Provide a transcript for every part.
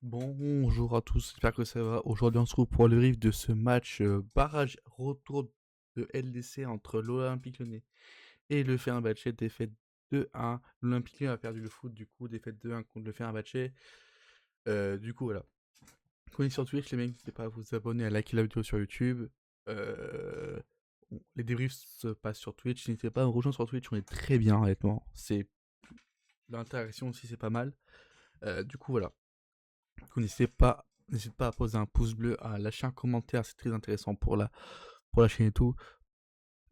Bonjour à tous, j'espère que ça va. Aujourd'hui, on se retrouve pour le riff de ce match barrage retour de LDC entre l'Olympique Lyonnais et le Fenerbahçe. Défaite 2-1. L'Olympique Lyonnais a perdu le foot, du coup, défaite 2-1 contre le Fenerbahçe. Du coup, voilà. Quand on est sur Twitch, les mecs, n'hésitez pas à vous abonner, à liker la vidéo sur YouTube. Euh, les débriefs se passent sur Twitch. N'hésitez pas à nous rejoindre sur Twitch, on est très bien, honnêtement. C'est l'interaction aussi, c'est pas mal. Du coup, voilà. N'hésitez pas à poser un pouce bleu, à lâcher un commentaire, c'est très intéressant pour la chaîne et tout.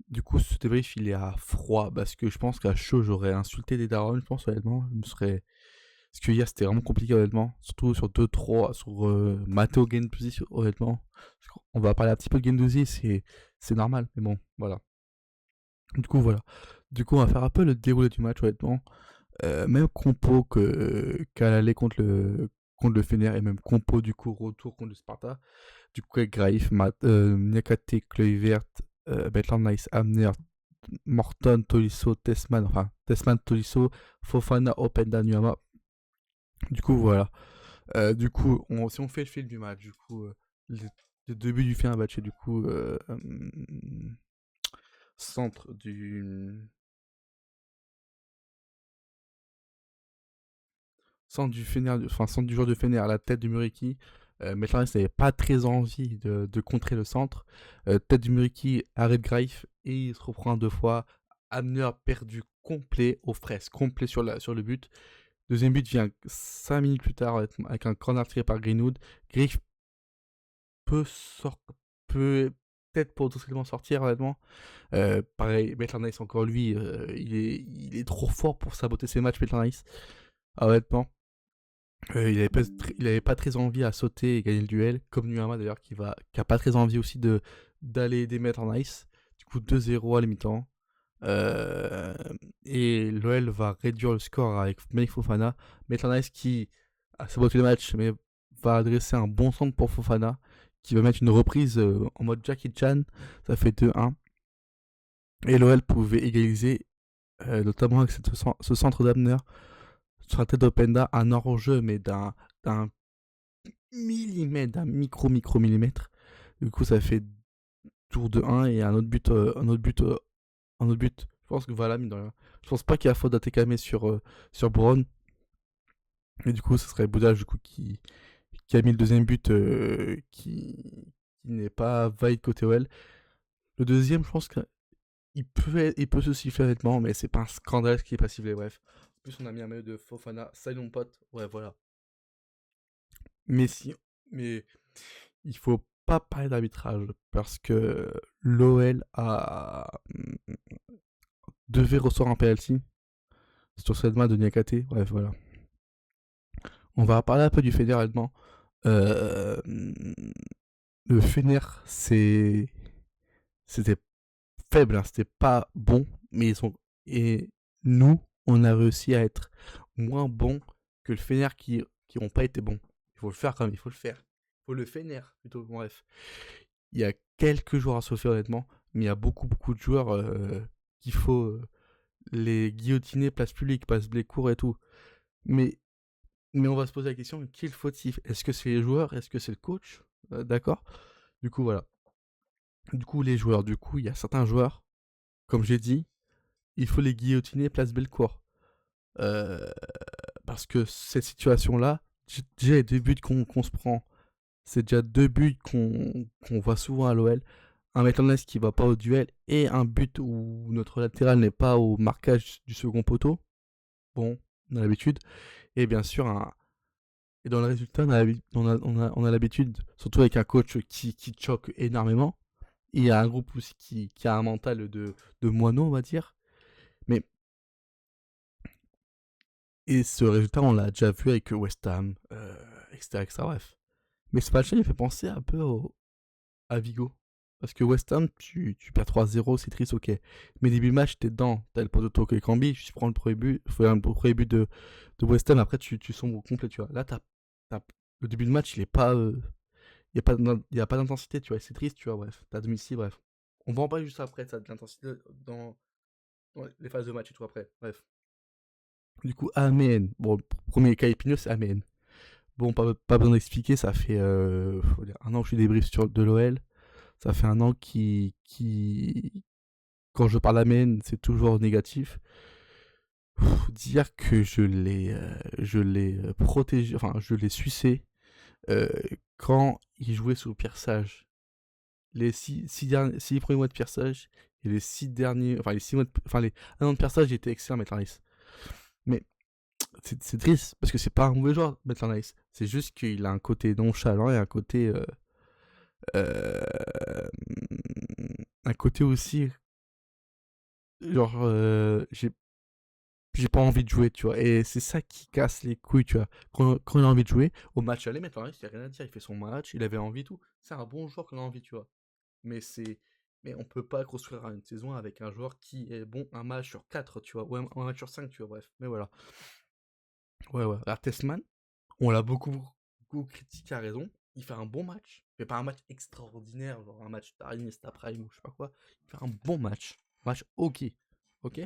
Du coup, ce débrief, il est à froid, parce que je pense qu'à chaud, j'aurais insulté des darons, je pense, honnêtement. Parce que hier, c'était vraiment compliqué, honnêtement. Surtout sur 2-3, sur Matteo Gendouzi, honnêtement. On va parler un petit peu de Gendouzi, c'est normal, mais bon, voilà. Du coup, voilà. Du coup, on va faire un peu le déroulé du match, honnêtement. Même compo qu'à l'aller contre le Fener, et même compo du coup retour contre le Sparta. Du coup, avec Graif, Niakate, Kluivert, Maitland Nice, Amner, Morton, Tolisso, Tessman, enfin Tessman, Tolisso, Fofana, Openda, Nuama. Du coup, voilà. Si on fait le fil du match, du coup, le début du Fenerbahçe, du coup, centre centre du joueur de Fener à la tête du Muriki. Maitland Nice n'avait pas très envie de contrer le centre. Tête du Muriki, arrête Graif et il se reprend deux fois. Amner perdu complet aux fraises, complet sur le but. Deuxième but vient 5 minutes plus tard avec un corner tiré par Greenwood. Graif peut, peut peut-être potentiellement sortir, honnêtement. Pareil, Maitland Nice, encore lui, il est trop fort pour saboter ses matchs, Maitland Nice. Honnêtement. Il avait pas très envie à sauter et gagner le duel, comme Nuama d'ailleurs, qui a pas très envie aussi d'aller aider Maitland Nice. Du coup, 2-0 à la mi-temps. Euh, et l'OL va réduire le score avec Malik Fofana. Maitland Nice qui a saboté le match, mais va adresser un bon centre pour Fofana, qui va mettre une reprise en mode Jackie Chan. Ça fait 2-1. Et l'OL pouvait égaliser, notamment avec ce centre d'Abner sur la tête d'Openda, un hors-jeu, mais d'un millimètre, d'un micro millimètre. Du coup, ça fait tour de 1 et un autre but. Je pense que voilà, mine de rien. Je pense pas qu'il y a faute d'Atekame sur Brown. Et du coup, ce serait Boudage du coup, qui a mis le deuxième but qui n'est pas valide côté OL. Le deuxième, je pense il peut se siffler honnêtement, mais c'est pas un scandale qui est pas sifflé, bref. En plus, on a mis un maillot de Fofana, salut mon pote, ouais, voilà. Mais si, mais il faut pas parler d'arbitrage parce que l'OL devait recevoir un penalty sur cette main de Niakate. Bref, voilà. On va parler un peu du Fener allemand. Euh, le Fener, c'était faible, hein, c'était pas bon, mais et nous, on a réussi à être moins bon que le Fener qui n'ont pas été bons. Il faut le faire quand même, il faut le faire. Il faut le Fener plutôt. Bref. Il y a quelques joueurs à sauver honnêtement, mais il y a beaucoup de joueurs qu'il faut les guillotiner place publique, place Blécourt et tout. Mais, mais on va se poser la question, qui est le fautif? Est-ce que c'est les joueurs? Est-ce que c'est le coach? D'accord. Du coup, voilà. Du coup, les joueurs. Du coup, il y a certains joueurs, comme j'ai dit, il faut les guillotiner place Bellecour. Euh, Parce que cette situation-là, déjà les deux buts qu'on se prend, c'est déjà deux buts qu'on voit souvent à l'OL. Un Maitland qui va pas au duel et un but où notre latéral n'est pas au marquage du second poteau. Bon, on a l'habitude. Et bien sûr, et dans le résultat, on a l'habitude, surtout avec un coach qui choque énormément. Il y a un groupe aussi qui a un mental de moineau, on va dire. Mais, et ce résultat, on l'a déjà vu avec West Ham, etc., etc. Bref. Mais ce match-là, il me fait penser un peu à Vigo. Parce que West Ham, tu perds 3-0, c'est triste, ok. Mais début de match, t'es dedans. T'as le pot de Toko et Kambi, tu prends le premier but, le premier but de West Ham, après tu sombres complet, tu vois. Là, le début de match, il est pas. Y a pas d'intensité, tu vois. C'est triste, tu vois, bref. T'as domicile, bref. On va en parler juste après, ça, de l'intensité dans les phases de match et tout après. Bref. Du coup, Amen. Bon, le premier cas épineux, c'est Amen. Bon, pas besoin d'expliquer, ça fait faut dire, un an que je suis débrief de l'OL. Ça fait un an quand je parle à Maine, c'est toujours négatif. Faut dire que je l'ai protégé, enfin, je l'ai sucé euh, quand il jouait sous Pierre Sage. Les six premiers mois de Pierre Sage et les 6 derniers, enfin, les 6 mois enfin, les 1 an de Pierre Sage, il était excellent, Maitland Nice. Mais c'est triste parce que c'est pas un mauvais joueur, Maitland Nice. C'est juste qu'il a un côté nonchalant et euh, un côté aussi, genre, j'ai pas envie de jouer, tu vois. Et c'est ça qui casse les couilles, tu vois. Quand il a envie de jouer, au match aller, Maitland Nice, il n'y a rien à dire. Il fait son match, il avait envie, tout. C'est un bon joueur qu'on a envie, tu vois. Mais c'est. Mais on peut pas construire une saison avec un joueur qui est bon un match sur 4, tu vois. Ou un match sur 5, tu vois, bref. Mais voilà. Ouais, ouais. Alors, Testman, on l'a beaucoup critiqué à raison. Il fait un bon match. Il fait pas un match extraordinaire, genre un match d'Arinista Prime ou je sais pas quoi. Il fait un bon match. Match ok. Ok.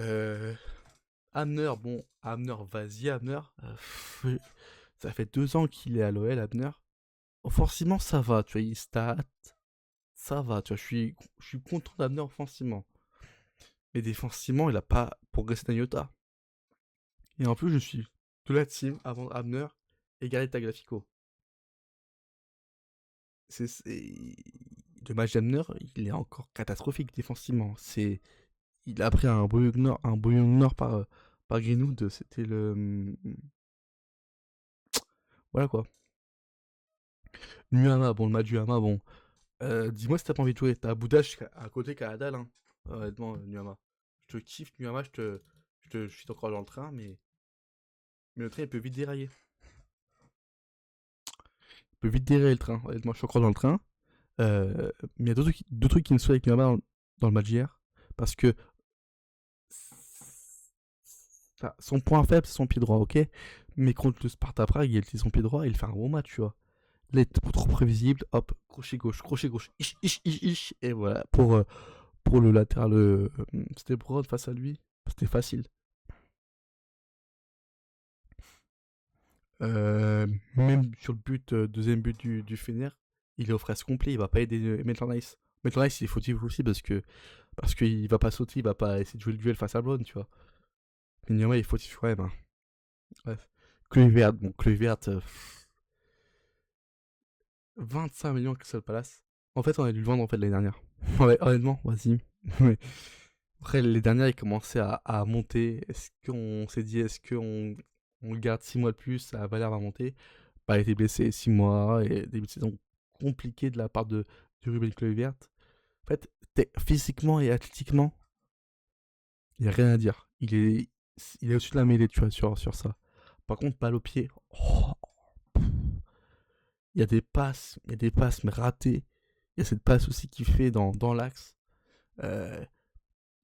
Euh, Hamner, bon, Hamner, vas-y, Hamner. Ça fait 2 ans qu'il est à l'OL, Hamner. Offensivement, ça va, tu vois, il stat, ça va, tu vois, je suis content d'Hamner offensivement. Mais défensivement, il a pas progressé d'un iota. Et en plus, je suis de la team avant Hamner et Gareth Tagliafico. Le match d'Hamner, il est encore catastrophique défensivement. Il a pris un bouillon nord par Greenwood. C'était le. Voilà quoi. Nuama, bon, le match du Hama, bon. Dis-moi si t'as pas envie de jouer. T'as Boudache à côté qu'à Adal, hein. Honnêtement, Nuama. Je te kiffe, Nuama, je suis encore dans le train, mais le train il peut vite dérailler. Il peut vite dérailler le train. Honnêtement, je suis encore dans le train. Mais il y a deux trucs qui me saoulent avec Nuama dans le match d'hier. Parce que son point faible, c'est son pied droit, ok. Mais contre le Sparta Prague, il utilise son pied droit et il fait un bon match, tu vois. Là, il est trop prévisible. Hop, crochet gauche, ish. Et voilà, pour le latéral, c'était Broad face à lui. C'était facile. Euh, Même sur le deuxième but du Fener, il est au fraises complet. Il va pas aider Maitland Nice. Maitland Nice, il est fautif aussi parce qu'il va pas sauter, il va pas essayer de jouer le duel face à Brown, tu vois. Mais Nyama, il est fautif quand même, hein. Bref. Kluivert, bon, Kluivert, 25 millions Crystal Palace. En fait, on a dû le vendre en fait l'année dernière. Ouais, honnêtement, vas-y. Après, les dernières, ils commençaient à monter. Est-ce qu'on s'est dit, est-ce qu'on le garde 6 mois de plus, sa valeur va monter? Bah, il a été blessé 6 mois et début de saison compliqué de la part de Ruben Kluivert. En fait, physiquement et athlétiquement, il n'y a rien à dire. Il est au-dessus de la mêlée, tu vois, sur ça. Par contre, balle au pied, oh, il y a des passes, mais ratées. Il y a cette passe aussi qu'il fait dans l'axe. Euh,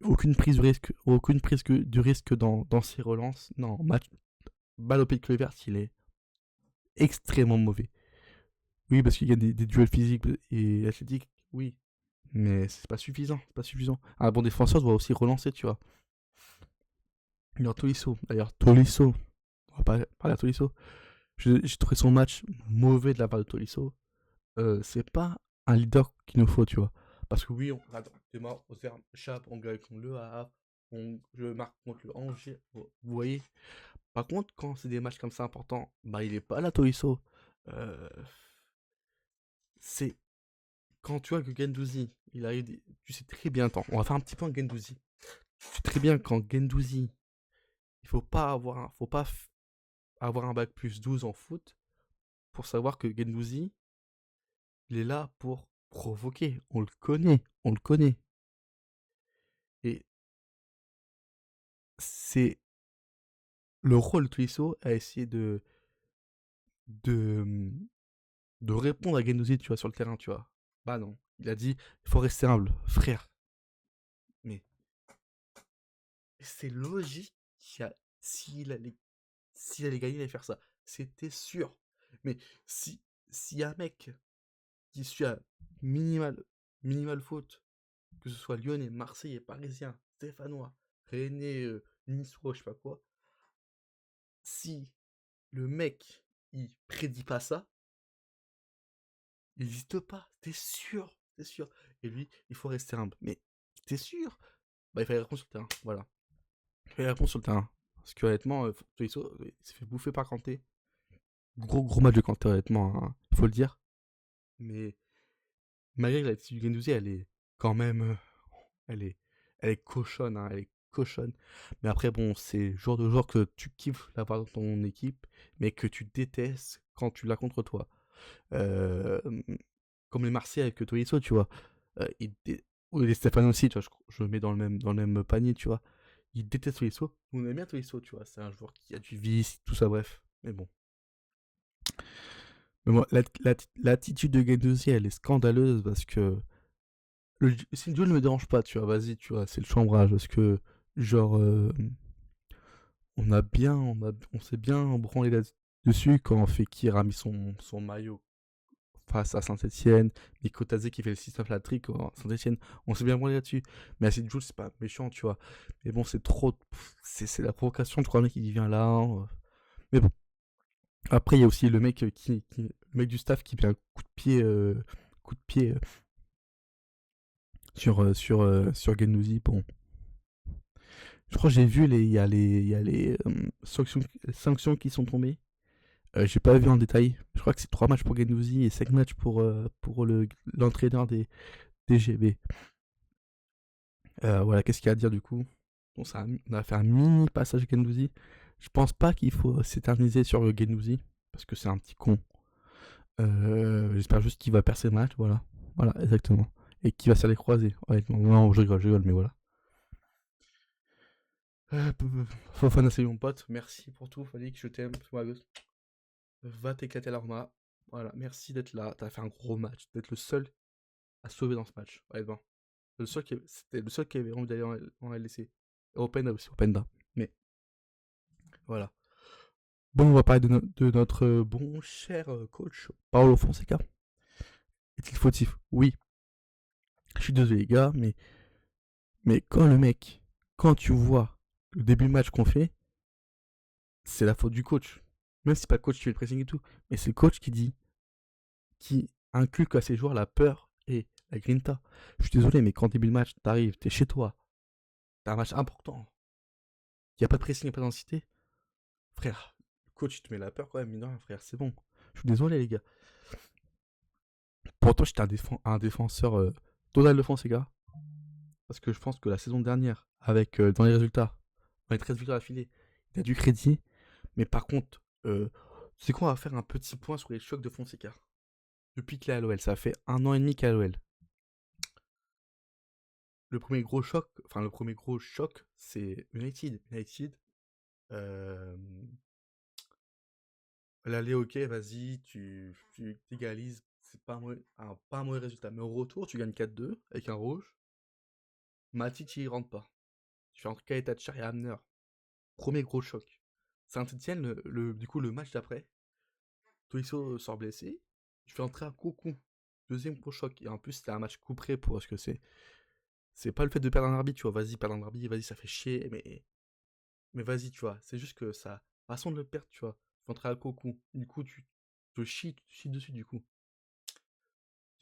aucune prise de risque dans ses relances. Non, balle au pied de Kluivert, il est extrêmement mauvais. Oui, parce qu'il y a des duels physiques et athlétiques, oui. Mais c'est pas suffisant, c'est pas suffisant. Un bon défenseur doit aussi relancer, tu vois. D'ailleurs, Tolisso, on va pas parler à Tolisso. J'ai trouvé son match mauvais de la part de Tolisso. C'est pas un leader qu'il nous faut, tu vois. Parce que oui, attends, Demain, on se fait Chap, on gagne contre le Havre, je marque contre le Angers, vous voyez. Par contre, quand c'est des matchs comme ça importants, bah il est pas là, Tolisso. Euh, c'est quand tu vois que Gendouzi, il a eu tu sais très bien, attends, on va faire un petit point Gendouzi. Tu sais très bien quand Gendouzi, il faut pas avoir un bac plus 12 en foot pour savoir que Gendouzi, il est là pour provoquer. On le connaît, on le connaît. Et c'est le rôle de Tolisso à essayer de, de répondre à Gendouzi, tu vois, sur le terrain, tu vois. Bah non, il a dit, il faut rester humble, frère. Mais c'est logique qu'il a, s'il allait gagner, il allait faire ça. C'était sûr. Mais si, s'il y a un mec qui suit à minimal faute, que ce soit lyonnais, marseillais, parisien, stéphanois, rennais, niçois, je sais pas quoi, si le mec, il prédit pas ça, il n'existe pas, t'es sûr, t'es sûr. Et lui, il faut rester humble. Mais t'es sûr? Bah, il fallait répondre sur le terrain, voilà. Il fallait répondre sur le terrain. Parce que honnêtement, Tolisso, il s'est fait bouffer par Kanté. Gros match de Kanté, honnêtement, hein, faut le dire. Mais malgré que l'attitude du Guendouzi, elle est quand même. Elle est, elle est cochonne, hein, elle est cochonne. Mais après, bon, c'est jour de jour que tu kiffes l'avoir dans ton équipe, mais que tu détestes quand tu l'as contre toi. Euh, Comme les Marseillais avec Tolisso, tu vois. Ou les Stéphane aussi, tu vois, je le mets dans le même panier, tu vois. Ils détestent Tolisso. On aime bien Tolisso, tu vois. C'est un joueur qui a du vice, tout ça, bref. Mais bon. Mais moi, l'attitude de Guendouzi, elle est scandaleuse parce que si le duel ne me dérange pas, tu vois, vas-y, tu vois, c'est le chambrage parce que, genre, on s'est bien branlé là-dessus quand Fekir a mis son maillot face à Saint-Etienne, Nico Tazé qui fait le système flattrick à Saint-Etienne, on s'est bien branlé là-dessus. Mais Acid Jules, c'est pas méchant, tu vois. Mais bon, c'est trop. C'est la provocation, tu crois, le mec qui vient là. Mais bon. Après, il y a aussi le mec le mec du staff qui met un coup de pied sur Guendouzi. Bon, je crois que j'ai vu il y a les sanctions qui sont tombées. J'ai pas vu en détail. Je crois que c'est 3 matchs pour Guendouzi et 5 matchs pour l'entraîneur des GB. Voilà, qu'est-ce qu'il y a à dire du coup? Bon, on a fait un mini passage Guendouzi. Je pense pas qu'il faut s'éterniser sur le Guendouzi parce que c'est un petit con. J'espère juste qu'il va percer le match, voilà. Voilà, exactement. Et qu'il va se les croiser. Honnêtement. Non, je rigole, mais voilà. Fofana, c'est mon pote. Merci pour tout, Falik, je t'aime. Va t'éclater à l'Arma. Voilà, merci d'être là. T'as fait un gros match. D'être le seul à sauver dans ce match. Honnêtement. C'était le seul qui avait envie d'aller en LDC. Openda aussi, Openda. Mais voilà. Bon, on va parler de notre bon cher coach, Paolo Fonseca. Est-il fautif? Oui. Je suis désolé, les gars, mais quand tu vois le début de match qu'on fait, c'est la faute du coach. Même si c'est pas le coach qui fait le pressing et tout, mais c'est le coach qui inculque à ses joueurs la peur et la grinta. Je suis désolé, mais quand début de match, t'arrives, t'es chez toi, t'as un match important, il n'y a pas de pressing, il n'y a pas d'intensité, frère, le coach il te met la peur quand même, mine de rien, frère, c'est bon. Je suis désolé, les gars. Pourtant, j'étais un défenseur total de Fonseca, parce que je pense que la saison dernière, avec dans les résultats, dans les 13 victoires affilées, il a du crédit, mais par contre, tu sais quoi, on va faire un petit point sur les chocs de Fonseca. Depuis qu'il est à l'OL, ça fait 1 an et demi qu'il est à l'OL. Le premier gros choc, c'est United. United, euh, l'aller, ok, vas-y, tu t'égalises, c'est pas un mauvais résultat. Mais au retour, tu gagnes 4-2 avec un rouge. Matic, il rentre pas. Tu fais entre Kaetacher et Hamner. Premier gros choc. Saint-Etienne, du coup, le match d'après, Tolisso sort blessé. Tu fais entrer un Cocu. Deuxième gros choc. Et en plus, c'était un match couperé pour ce que c'est. C'est pas le fait de perdre un arbitre, tu vois. Vas-y, perdre un arbitre, vas-y, ça fait chier. Mais vas-y, tu vois. C'est juste que ça. Façon de le perdre, tu vois. Tu fais entrer un Cocu. Du coup, tu te chies dessus, du coup.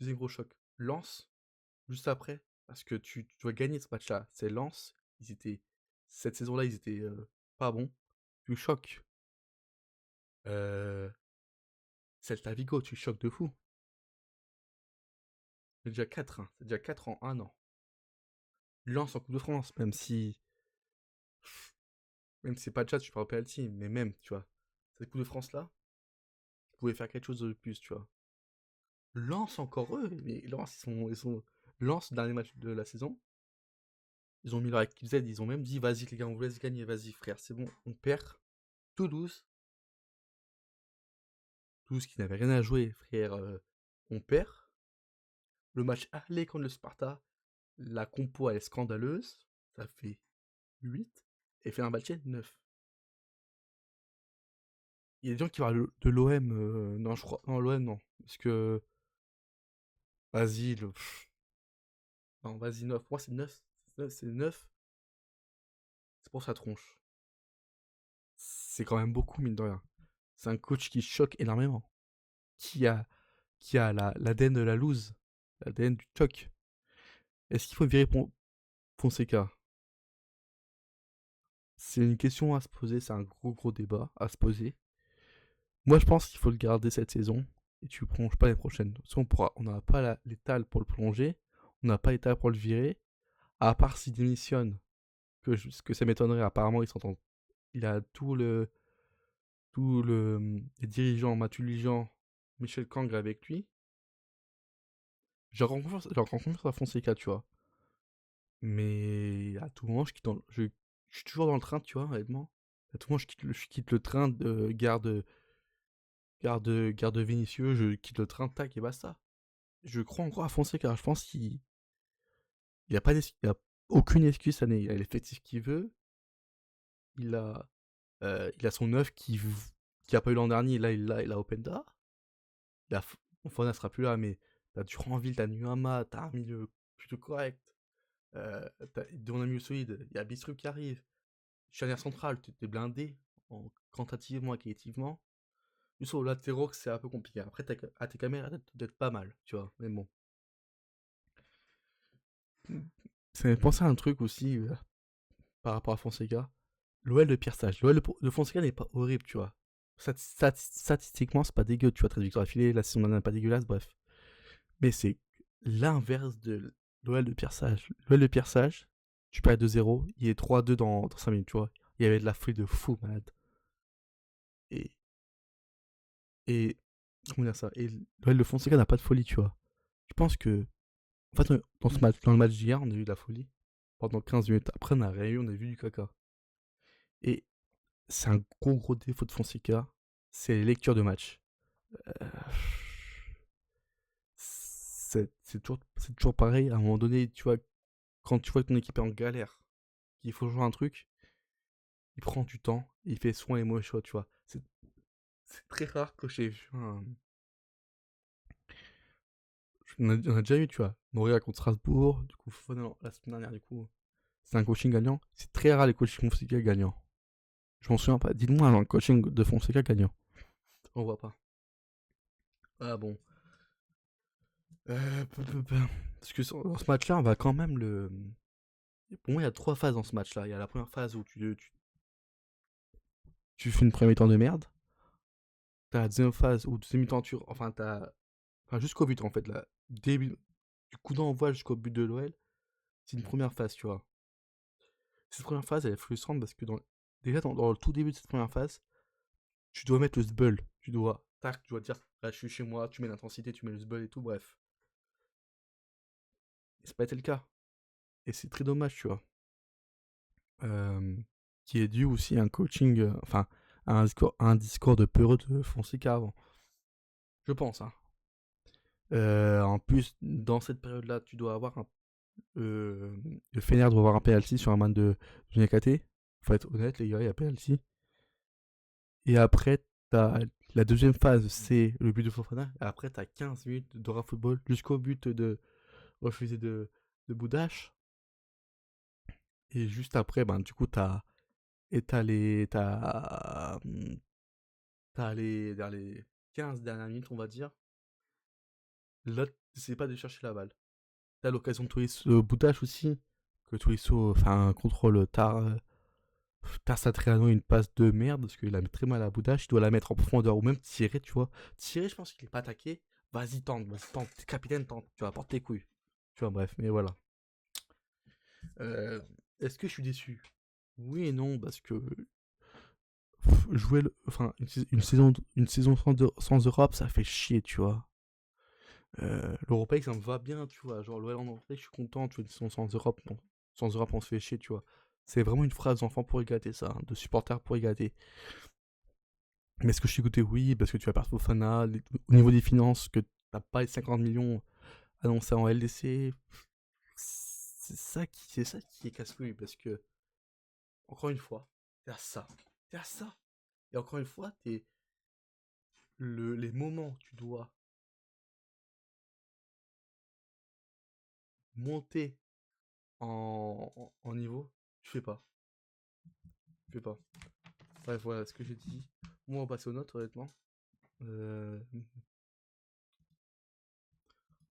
Deuxième gros choc. Lance, juste après. Parce que tu dois gagner ce match-là. C'est Lance. Cette saison-là, ils étaient pas bons. Tu choques. Euh, Celta Vigo, tu choques de fou. C'est déjà 4, hein. C'est déjà 4 en 1 an. Lance en Coupe de France, même si c'est pas de chat, tu parles penalty, mais même, tu vois. Cette Coupe de France-là, ils pouvaient faire quelque chose de plus, tu vois. Lance encore eux, mais Lance, Lance, dernier match de la saison, ils ont mis leur équipe Z, ils ont même dit, vas-y les gars, on vous laisse gagner, vas-y frère, c'est bon, on perd. Toulouse, Toulouse qui n'avait rien à jouer, frère, on perd. Le match aller contre le Sparta, la compo elle est scandaleuse, ça fait 8, et Fenerbahçe 9. Il y a des gens qui parlent de l'OM, non je crois, non l'OM non, parce que, vas-y, non vas-y 9, moi c'est 9, c'est 9, c'est pour sa tronche. C'est quand même beaucoup mine de rien. C'est un coach qui choque énormément. Qui a, qui a l'ADN de la loose, l'ADN du choc. Est-ce qu'il faut virer Fonseca? C'est une question à se poser, c'est un gros débat à se poser. Moi, je pense qu'il faut le garder cette saison et tu le prolonges pas l'année prochaine. On n'a pas l'étal pour le prolonger, on n'a pas l'étal pour le virer, à part s'il démissionne, ce que ça m'étonnerait. Apparemment, il s'entend. Il a les dirigeants, Matulijan, Michel Kang avec lui. J'ai encore confiance à Fonseca, tu vois. Mais à tout moment, je suis toujours dans le train, tu vois, honnêtement. À tout moment, je quitte le train de garde Vinicius, je quitte le train, tac, et basta. Je crois encore à Fonseca. Je pense qu'il n'y a, il a aucune excuse cette année. Il a l'effectif qu'il veut. Il a, il a son neuf qui a pas eu l'an dernier. Là, il a Openda. Il a, Fofana sera plus là, mais t'as Duranville, t'as Nuama, t'as un milieu plutôt correct. On a milieu solide. Il y a Bistrup qui arrive. Charnière centrale, t'es blindé, quantitativement et qualitativement. Juste au latéraux, c'est un peu compliqué. Après, tes caméras d'être pas mal, tu vois. Mais bon. Ça m'a pensé à un truc aussi par rapport à Fonseca. L'OL de Pierre Sage. L'OL de Fonseca n'est pas horrible, tu vois. Statistiquement, c'est pas dégueu, tu vois. 13 victoires affilées, la saison dernière n'est pas dégueulasse, bref. Mais c'est l'inverse de l'OL de Pierre Sage. L'OL de Pierre Sage, tu perds 2-0, il est 3-2 dans 5 minutes, tu vois. Il y avait de la folie de fou, malade. Et Et comment dire ça? Et l'OL de Fonseca n'a pas de folie, tu vois. Je pense que en fait dans le match d'hier, on a eu de la folie pendant 15 minutes. Après, on a vu du caca. Et c'est un gros défaut de Fonseca, c'est les lectures de match. Euh, c'est toujours pareil. À un moment donné, tu vois, quand tu vois que ton équipe est en galère, qu'il faut jouer un truc, il prend du temps, il fait soin les mauvais choix, tu vois. C'est très rare que j'ai vu un, on a déjà eu, tu vois. Montréal contre Strasbourg, du coup, la semaine dernière, du coup, c'est un coaching gagnant. C'est très rare les coachings Fonseca gagnants. Je m'en souviens pas. Dites-moi un coaching de Fonseca gagnant. On voit pas. Ah bon. Parce que dans ce match-là, on va quand même le. Pour moi, il y a 3 phases dans ce match-là. Il y a la première phase où tu fais une première mi-temps de merde. T'as la deuxième phase où deuxième mi-temps, enfin, jusqu'au but en fait. Là, début du coup d'envoi jusqu'au but de l'OL, c'est une première phase, tu vois. Cette première phase, elle est frustrante parce que déjà dans le tout début de cette première phase, tu dois mettre le sbull. Tu dois dire, là, je suis chez moi, tu mets l'intensité, tu mets le sbull et tout, bref. Et c'est pas été le cas. Et c'est très dommage, tu vois. Euh, qui est dû aussi à un coaching, enfin, à un discours de peureux de Fonseca avant. Je pense, hein. En plus, dans cette période-là, tu dois avoir le Fener doit avoir un penalty sur un man de Nakate. Faut être honnête, les gars, il y a penalty. Et après, la deuxième phase, c'est le but de Fofana. Et après, t'as 15 minutes de football jusqu'au but de refusé de Boudache. Et juste après, ben, du coup, dans les 15 dernières minutes, on va dire. Là, c'est pas de chercher la balle. T'as l'occasion de Tolisso Boudache aussi. Que Tolisso, enfin, un contrôle tard Satriano une passe de merde parce qu'il a mis très mal à Boudache. Il doit la mettre en profondeur ou même tirer, tu vois. Tirer, je pense qu'il est pas attaqué. Vas-y, tente, T'es capitaine, tente. Tu vas porter tes couilles. Tu vois, bref, mais voilà. Euh, Est-ce que je suis déçu? Oui et non, parce que enfin, une saison sans Europe, ça fait chier, tu vois. L'Europa League, ça me va bien, tu vois. Genre, l'OL en entrée, je suis content, tu vois, une saison sans Europe. Bon, sans Europe, on se fait chier, tu vois. C'est vraiment une phrase d'enfant pour y gâter, ça, hein, de supporter pour y gâter. Mais est-ce que je suis écouté? Oui, parce que tu vas perdre Fofana, au niveau des finances, que t'as pas les 50 millions annoncés en LDC. C'est ça qui est casse-couille, parce que, encore une fois, t'es à ça. T'es à ça. Et encore une fois, les moments où tu dois monter en niveau, tu fais pas. Tu fais pas. Bref, voilà ce que j'ai dit. Moi, on va passer aux notes, honnêtement. Euh...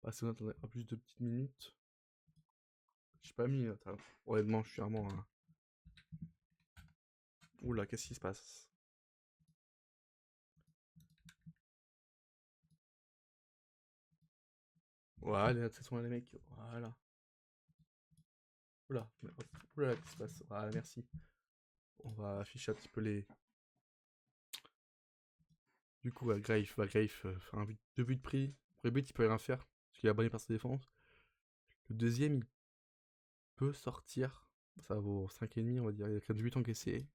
Passer aux notes, on a pas plus de petites minutes. J'ai pas mis, attends. Honnêtement, je suis vraiment. Oula, qu'est-ce qui se passe? Voilà, les notes, ce sont les mecs. Voilà. Oula, oula, qu'est-ce qui se passe? Voilà, merci. On va afficher un petit peu les. Du coup, Grave fait deux buts pris. Le premier but, il peut rien faire, parce qu'il est abonné par sa défense. Le deuxième, il peut sortir. Ça vaut 5,5, on va dire. Il y a quand même 2 buts encaissés.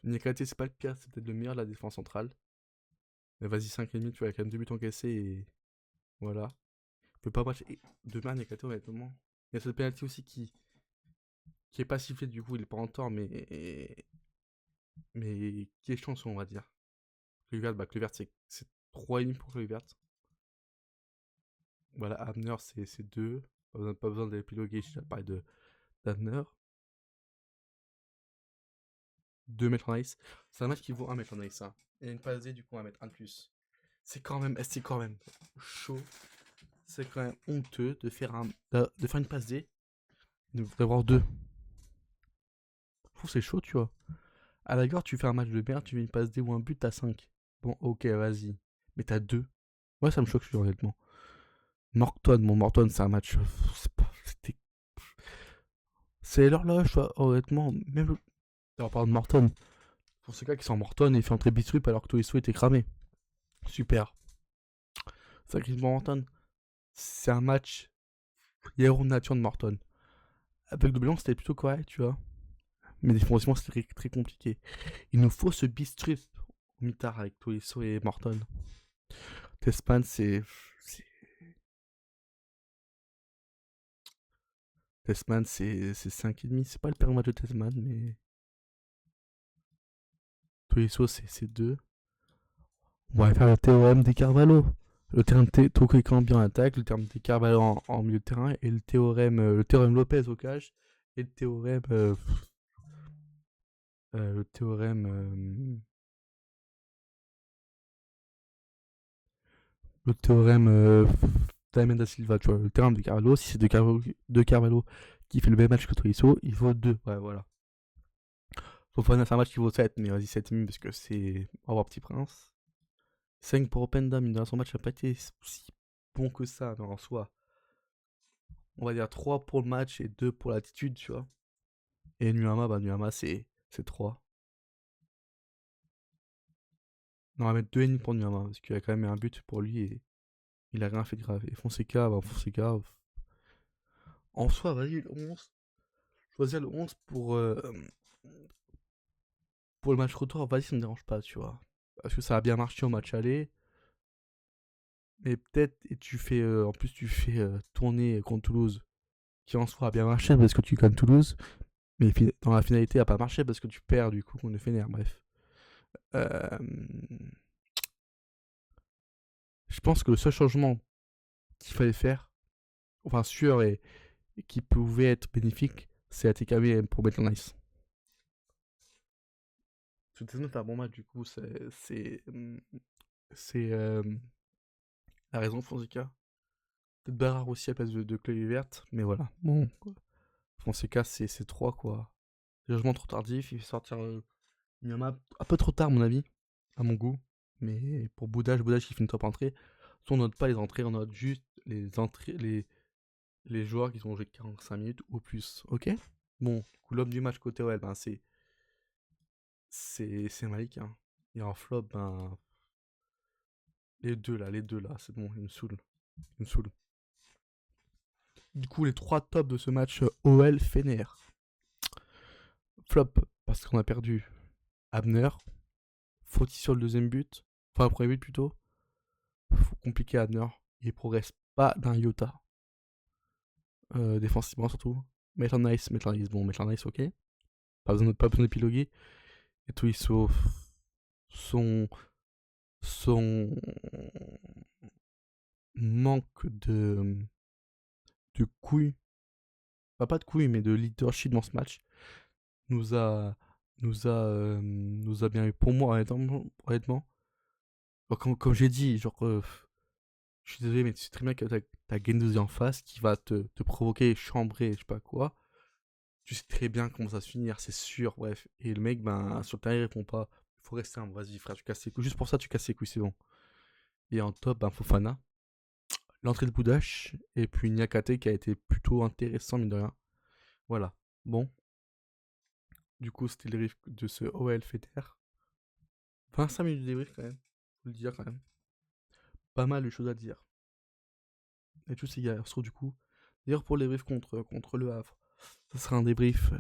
Niakate, c'est pas le pire, c'est peut-être le meilleur de la défense centrale. Mais vas-y, 5,5, tu vois, il y a quand même 2 buts encaissés et voilà. Il peut pas match. Et demain, Niakate, honnêtement. Il y a cette penalty aussi qui est pas sifflé, du coup, il est pas en tort, mais qui est chanceux, on va dire. Kluivert, c'est 3,5 pour Kluivert. Voilà, Abner, c'est 2. Pas besoin d'épiloguer, je parle d'Abner. 2 mètres en ice. C'est un match qui vaut 1 mètre en ice. Hein. Et une passe D, du coup, on va mettre 1 de plus. C'est quand même chaud. C'est quand même honteux de faire une passe D. D'avoir 2. Je trouve que c'est chaud, tu vois. À la rigueur, tu fais un match de merde, tu fais une passe D ou un but, t'as 5. Bon, ok, vas-y. Mais t'as 2. Ouais, ça me choque, honnêtement. Morton, c'est un match. C'était. C'est l'horloge, honnêtement. Même. Alors, parle de Morton. Pour ce gars qui sent Morton et fait entrer Bistrup alors que Tolisso était cramé. Super. Sacrément Morton. C'est un match héros nature de Morton. Avec de Blanc, c'était plutôt correct, tu vois. Mais défensivement, c'était très, très compliqué. Il nous faut ce Bistrup au mitard avec Tolisso et Morton. Tesman, Tesman, c'est 5,5. C'est pas le pire match de Tesman, mais. Tolisso, c'est 2. On va faire le théorème des Carvalho. Le terme Toko bien en attaque, le terme des Carvalho en milieu de terrain, et le théorème Lopez au cage, et le théorème. Le théorème. Le théorème. Damien da Silva, tu vois. Le théorème de Carvalho, si c'est de Carvalho qui fait le même match que Tolisso, il vaut 2. Ouais, voilà. Sauf c'est un match qui vaut 7, mais vas-y, 7,5 parce que c'est. Au revoir, petit prince. 5 pour Openda, mine de son match n'a pas été si bon que ça, mais en soi. On va dire 3 pour le match et 2 pour l'attitude, tu vois. Et Nuama, c'est 3. Non, on va mettre 2,5 pour Nuama, parce qu'il a quand même un but pour lui et il a rien fait de grave. Et Fonseca, en soi, vas-y, le 11. Choisir le 11 pour le match retour, vas-y, ça me dérange pas, tu vois. Parce que ça a bien marché au match aller. Mais peut-être, et en plus, tu fais tourner contre Toulouse, qui en soi a bien marché parce que tu gagnes Toulouse. Mais dans la finalité, ça a pas marché parce que tu perds du coup contre le Fener, bref. Euh, je pense que le seul changement qu'il fallait faire, enfin sûr et qui pouvait être bénéfique, c'est ATKB pour mettre en ice. C'était un bon match du coup, c'est la raison Fonseca. Peut-être Barrard aussi à place de Clé verte, mais voilà. Bon, Fonseca c'est 3 quoi. Légèrement trop tardif, il fait sortir Nyama un peu trop tard à mon avis, à mon goût. Mais pour Boudage qui fait une top entrée, on note pas les entrées, on note juste les entrées, les joueurs qui ont joué 45 minutes ou plus. Ok. Bon, du coup, l'homme du match côté OL, ben c'est Malik. Hein. Et en flop, ben les deux là, c'est bon, il me saoule. Du coup, les 3 tops de ce match OL Fener. Flop parce qu'on a perdu Abner, faute sur le deuxième but, enfin le premier but plutôt. Compliqué Abner, il progresse pas d'un iota. Défensivement surtout. Maitland Nice, bon, Maitland Nice, ok. Pas besoin d'épiloguer. Et tout, sauf son, son manque de couilles, enfin, pas de couilles, mais de leadership dans ce match, nous a nous a bien eu. Pour moi, honnêtement, genre, comme j'ai dit, genre, je suis désolé, mais tu sais très bien que t'as Guendouzi en face qui va te provoquer, chambrer, je sais pas quoi. Tu sais très bien comment ça va se finir, c'est sûr, bref. Et le mec, ben, sur le terrain, il répond pas. Il faut rester humble, vas-y, frère, tu casses les couilles. Juste pour ça, tu casses les couilles, c'est bon. Et en top, ben, Fofana, l'entrée de Boudache, et puis Niakate qui a été plutôt intéressant, mine de rien. Voilà. Bon, du coup, c'était le riff de ce OL Feder. 25 minutes de débrief quand même, faut le dire quand même. Pas mal de choses à dire. Et tous ces gars, sur du coup. D'ailleurs, pour le débrief contre le Havre, ça sera un débrief.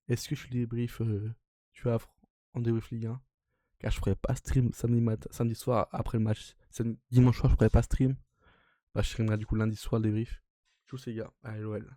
Est-ce que je suis débrief du Havre en débrief Ligue 1? Car je ferai pas stream samedi soir après le match. Dimanche soir, je ferai pas stream. Bah, je streamerai du coup lundi soir le débrief. Tous ces gars, allez, l'OL.